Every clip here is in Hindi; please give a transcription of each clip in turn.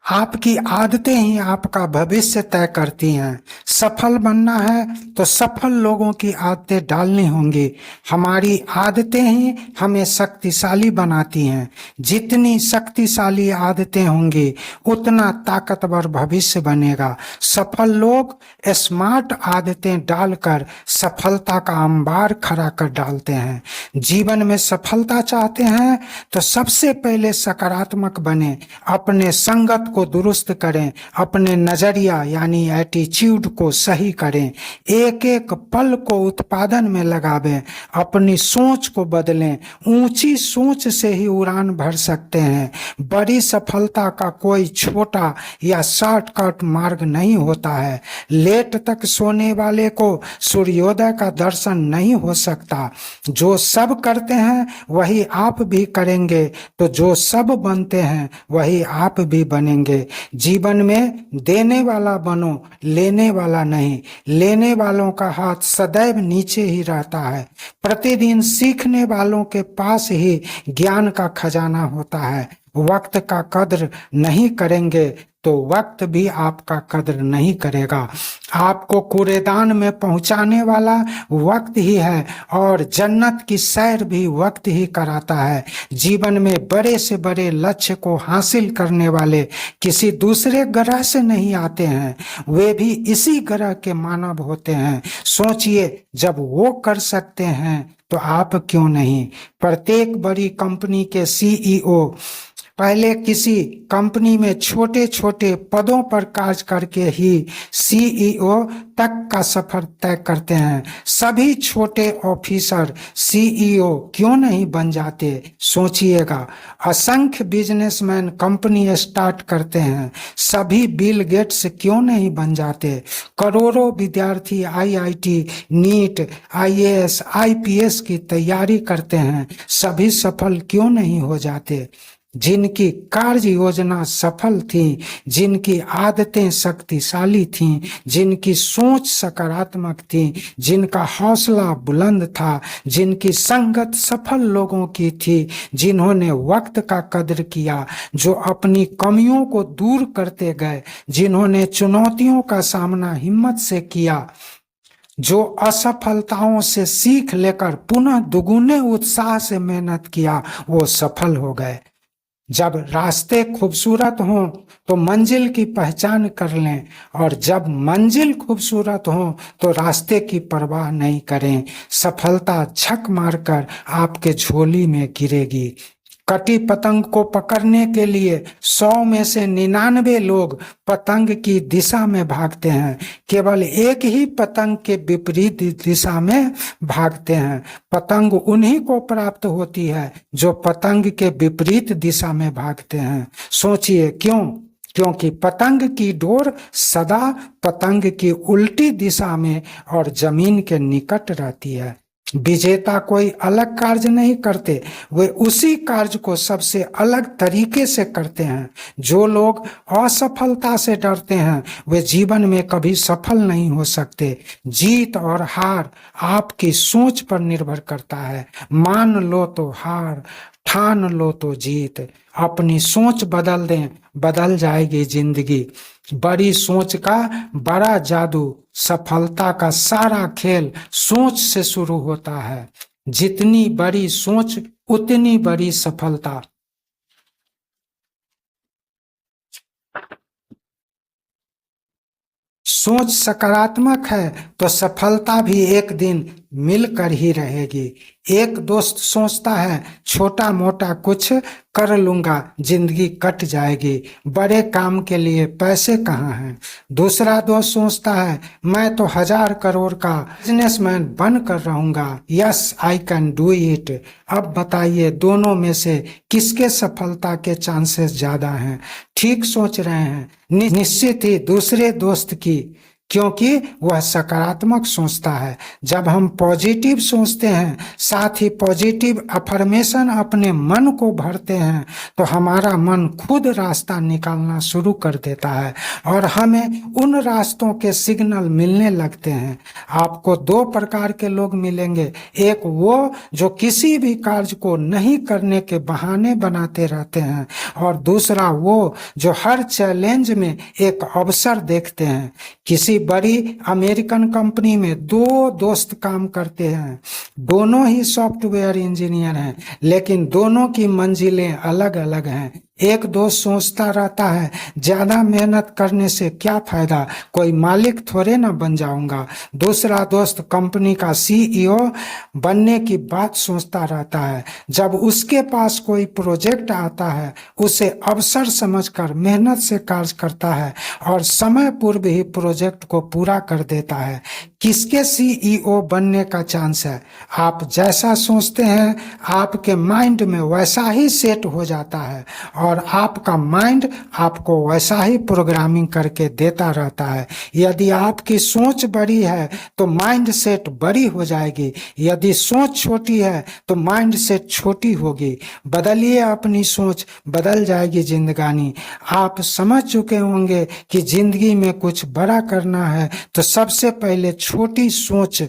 आपकी आदतें ही आपका भविष्य तय करती हैं। सफल बनना है तो सफल लोगों की आदतें डालनी होंगी। हमारी आदतें ही हमें शक्तिशाली बनाती हैं। जितनी शक्तिशाली आदतें होंगी उतना ताकतवर भविष्य बनेगा। सफल लोग स्मार्ट आदतें डालकर सफलता का अंबार खड़ा कर डालते हैं। जीवन में सफलता चाहते हैं तो सबसे पहले सकारात्मक बने, अपने संगत को दुरुस्त करें, अपने नजरिया यानी एटीट्यूड को सही करें, एक एक पल को उत्पादन में लगावें, अपनी सोच को बदलें। ऊंची सोच से ही उड़ान भर सकते हैं। बड़ी सफलता का कोई छोटा या शॉर्टकट मार्ग नहीं होता है। लेट तक सोने वाले को सूर्योदय का दर्शन नहीं हो सकता। जो सब करते हैं वही आप भी करेंगे, तो जो सब बनते हैं वही आप भी बनेंगे। जीवन में देने वाला बनो, लेने वाला नहीं। लेने वालों का हाथ सदैव नीचे ही रहता है। प्रतिदिन सीखने वालों के पास ही ज्ञान का खजाना होता है। वक्त का कद्र नहीं करेंगे तो वक्त भी आपका कद्र नहीं करेगा। आपको कूड़ेदान में पहुंचाने वाला वक्त ही है और जन्नत की सैर भी वक्त ही कराता है। जीवन में बड़े से बड़े लक्ष्य को हासिल करने वाले किसी दूसरे ग्रह से नहीं आते हैं, वे भी इसी ग्रह के मानव होते हैं। सोचिए, जब वो कर सकते हैं तो आप क्यों नहीं। प्रत्येक बड़ी कंपनी के सीईओ पहले किसी कंपनी में छोटे छोटे पदों पर कार्य करके ही सीईओ तक का सफर तय करते हैं। सभी छोटे ऑफिसर सीईओ क्यों नहीं बन जाते, सोचिएगा। असंख्य बिजनेसमैन कंपनी स्टार्ट करते हैं, सभी बिल गेट्स क्यों नहीं बन जाते। करोड़ों विद्यार्थी आईआईटी, नीट, आईएएस, आईपीएस की तैयारी करते हैं, सभी सफल क्यों नहीं हो जाते। जिनकी कार्य योजना सफल थी, जिनकी आदतें शक्तिशाली थीं, जिनकी सोच सकारात्मक थी, जिनका हौसला बुलंद था, जिनकी संगत सफल लोगों की थी, जिन्होंने वक्त का कद्र किया, जो अपनी कमियों को दूर करते गए, जिन्होंने चुनौतियों का सामना हिम्मत से किया, जो असफलताओं से सीख लेकर पुनः दुगुने उत्साह से मेहनत किया, वो सफल हो गए। जब रास्ते खूबसूरत हों तो मंजिल की पहचान कर लें, और जब मंजिल खूबसूरत हो तो रास्ते की परवाह नहीं करें। सफलता झक मारकर आपके झोली में गिरेगी। कटी पतंग को पकड़ने के लिए 100 में से 99 लोग पतंग की दिशा में भागते हैं, केवल एक ही पतंग के विपरीत दिशा में भागते हैं। पतंग उन्हीं को प्राप्त होती है जो पतंग के विपरीत दिशा में भागते हैं। सोचिए क्यों? क्योंकि पतंग की डोर सदा पतंग की उल्टी दिशा में और जमीन के निकट रहती है। विजेता कोई अलग कार्य नहीं करते, वे उसी कार्य को सबसे अलग तरीके से करते हैं। जो लोग असफलता से डरते हैं वे जीवन में कभी सफल नहीं हो सकते। जीत और हार आपकी सोच पर निर्भर करता है। मान लो तो हार, ठान लो तो जीत। अपनी सोच बदल दें, बदल जाएगी जिंदगी। बड़ी सोच का बड़ा जादू। सफलता का सारा खेल सोच से शुरू होता है। जितनी बड़ी सोच उतनी बड़ी सफलता। सोच सकारात्मक है तो सफलता भी एक दिन मिलकर ही रहेगी। एक दोस्त सोचता है छोटा मोटा कुछ कर लूंगा, जिंदगी कट जाएगी, बड़े काम के लिए पैसे कहाँ हैं। दूसरा दोस्त सोचता है मैं तो 1000 करोड़ का बिजनेसमैन बन कर रहूंगा, yes I can do it. अब बताइए दोनों में से किसके सफलता के चांसेस ज्यादा हैं? ठीक सोच रहे हैं। निश्चित ही दूसरे दोस्त की क्योंकि वह सकारात्मक सोचता है। जब हम पॉजिटिव सोचते हैं, साथ ही पॉजिटिव अफर्मेशन अपने मन को भरते हैं, तो हमारा मन खुद रास्ता निकालना शुरू कर देता है और हमें उन रास्तों के सिग्नल मिलने लगते हैं। आपको दो प्रकार के लोग मिलेंगे, एक वो जो किसी भी कार्य को नहीं करने के बहाने बनाते रहते हैं, और दूसरा वो जो हर चैलेंज में एक अवसर देखते हैं। किसी बड़ी अमेरिकन कंपनी में दो दोस्त काम करते हैं, दोनों ही सॉफ्टवेयर इंजीनियर हैं, लेकिन दोनों की मंजिलें अलग अलग हैं। एक दोस्त सोचता रहता है ज्यादा मेहनत करने से क्या फायदा, कोई मालिक थोड़े ना बन जाऊंगा। दूसरा दोस्त कंपनी का सीईओ बनने की बात सोचता रहता है। जब उसके पास कोई प्रोजेक्ट आता है, उसे अवसर समझकर मेहनत से कार्य करता है और समय पूर्व ही प्रोजेक्ट को पूरा कर देता है। किसके सीईओ बनने का चांस है? आप जैसा सोचते हैं आपके माइंड में वैसा ही सेट हो जाता है और आपका माइंड आपको वैसा ही प्रोग्रामिंग करके देता रहता है। यदि आपकी सोच बड़ी है तो माइंड सेट बड़ी हो जाएगी, यदि सोच छोटी है तो माइंड सेट छोटी होगी। बदलिए अपनी सोच, बदल जाएगी जिंदगानी। आप समझ चुके होंगे कि जिंदगी में कुछ बड़ा करना है तो सबसे पहले छोटी सोच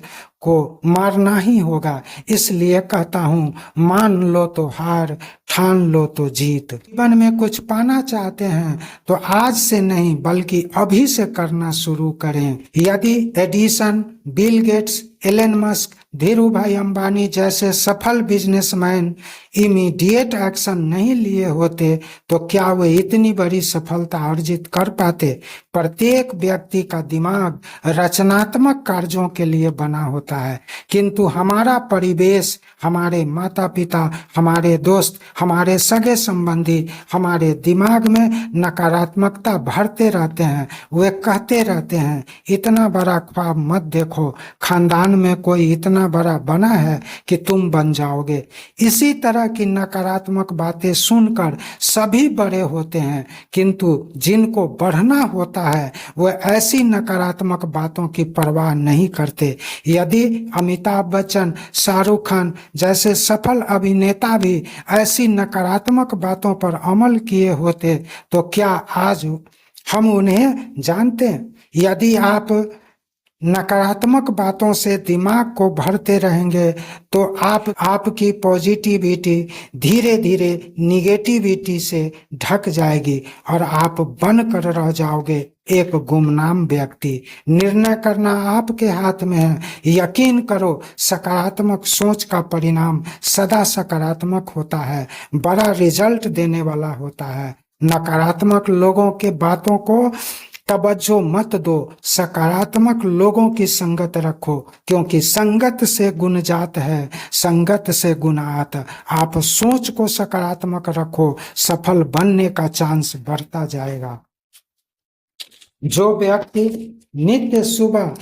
को मारना ही होगा। इसलिए कहता हूं, मान लो तो हार, ठान लो तो जीत। जीवन में कुछ पाना चाहते हैं तो आज से नहीं बल्कि अभी से करना शुरू करें। यदि Edison, Bill Gates, Elon Musk, Dhirubhai Ambani जैसे सफल बिजनेसमैन इमीडिएट एक्शन नहीं लिए होते तो क्या वे इतनी बड़ी सफलता अर्जित कर पाते? प्रत्येक व्यक्ति का दिमाग रचनात्मक कार्यों के लिए बना होता है, किंतु हमारा परिवेश, हमारे माता पिता, हमारे दोस्त, हमारे सगे संबंधी हमारे दिमाग में नकारात्मकता भरते रहते हैं। वे कहते रहते हैं इतना बड़ा ख्वाब मत देखो, खानदान में कोई इतना बड़ा बना है कि तुम बन जाओगे। इसी तरह की नकारात्मक बातें सुनकर सभी बड़े होते हैं, किंतु जिनको बढ़ना होता है वह ऐसी नकारात्मक बातों की परवाह नहीं करते। यदि अमिताभ बच्चन, शाहरुख खान जैसे सफल अभिनेता भी ऐसी नकारात्मक बातों पर अमल किए होते तो क्या आज हम उन्हें जानते? यदि आप नकारात्मक बातों से दिमाग को भरते रहेंगे तो आपकी पॉजिटिविटी धीरे धीरे निगेटिविटी से ढक जाएगी और आप बनकर रह जाओगे एक गुमनाम व्यक्ति। निर्णय करना आपके हाथ में है। यकीन करो, सकारात्मक सोच का परिणाम सदा सकारात्मक होता है, बड़ा रिजल्ट देने वाला होता है। नकारात्मक लोगों के बातों को तवज्जो मत दो, सकारात्मक लोगों की संगत रखो, क्योंकि संगत से गुण जात है, संगत से गुण आत। आप सोच को सकारात्मक रखो, सफल बनने का चांस बढ़ता जाएगा। जो व्यक्ति नित्य सुबह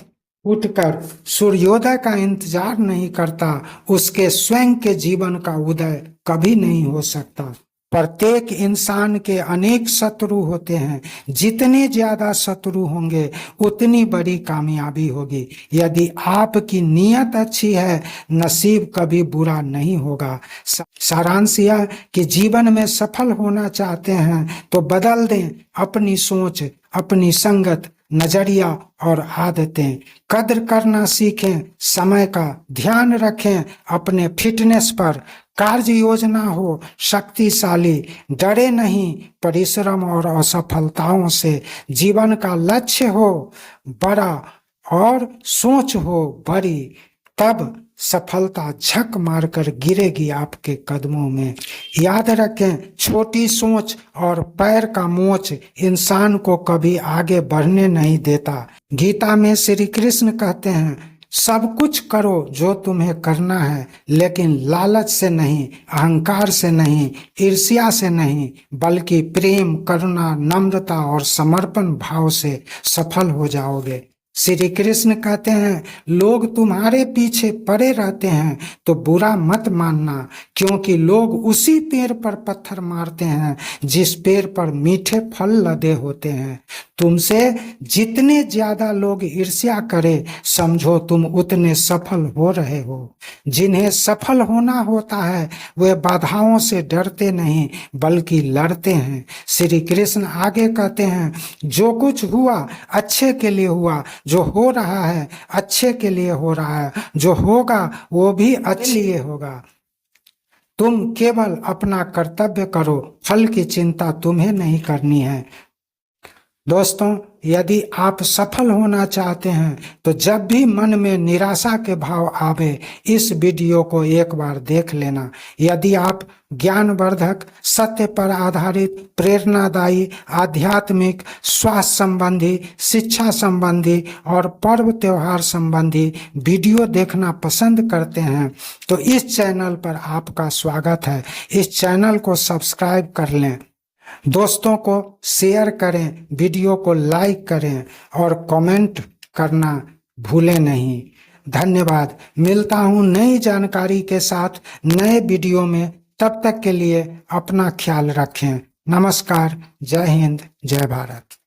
उठकर सूर्योदय का इंतजार नहीं करता, उसके स्वयं के जीवन का उदय कभी नहीं हो सकता। प्रत्येक इंसान के अनेक शत्रु होते हैं, जितने ज्यादा शत्रु होंगे उतनी बड़ी कामयाबी होगी। यदि आपकी नीयत अच्छी है, नसीब कभी बुरा नहीं होगा। सारांश यह कि जीवन में सफल होना चाहते हैं तो बदल दें अपनी सोच, अपनी संगत, नजरिया और आदतें। कद्र करना सीखें, समय का ध्यान रखें, अपने फिटनेस पर कार्य योजना हो शक्तिशाली, डरे नहीं परिश्रम और असफलताओं से। जीवन का लक्ष्य हो बड़ा और सोच हो बड़ी, तब सफलता झक मारकर गिरेगी आपके कदमों में। याद रखें, छोटी सोच और पैर का मोच इंसान को कभी आगे बढ़ने नहीं देता। गीता में श्री कृष्ण कहते हैं, सब कुछ करो जो तुम्हें करना है, लेकिन लालच से नहीं, अहंकार से नहीं, ईर्ष्या से नहीं, बल्कि प्रेम, करुणा, नम्रता और समर्पण भाव से सफल हो जाओगे। श्री कृष्ण कहते हैं लोग तुम्हारे पीछे पड़े रहते हैं तो बुरा मत मानना, क्योंकि लोग उसी पेड़ पर पत्थर मारते हैं जिस पेड़ पर मीठे फल लदे होते हैं। तुमसे जितने ज्यादा लोग ईर्ष्या करें, समझो तुम उतने सफल हो रहे हो। जिन्हें सफल होना होता है वे बाधाओं से डरते नहीं बल्कि लड़ते हैं। श्री कृष्ण आगे कहते हैं जो कुछ हुआ अच्छे के लिए हुआ, जो हो रहा है अच्छे के लिए हो रहा है, जो होगा वो भी अच्छे लिए होगा। तुम केवल अपना कर्तव्य करो, फल की चिंता तुम्हें नहीं करनी है। दोस्तों, यदि आप सफल होना चाहते हैं तो जब भी मन में निराशा के भाव आवे, इस वीडियो को एक बार देख लेना। यदि आप ज्ञानवर्धक, सत्य पर आधारित, प्रेरणादायी, आध्यात्मिक, स्वास्थ्य संबंधी, शिक्षा संबंधी और पर्व त्योहार संबंधी वीडियो देखना पसंद करते हैं तो इस चैनल पर आपका स्वागत है। इस चैनल को सब्सक्राइब कर लें, दोस्तों को शेयर करें, वीडियो को लाइक करें और कमेंट करना भूलें नहीं। धन्यवाद। मिलता हूं नई जानकारी के साथ नए वीडियो में। तब तक के लिए अपना ख्याल रखें। नमस्कार। जय हिंद, जय भारत।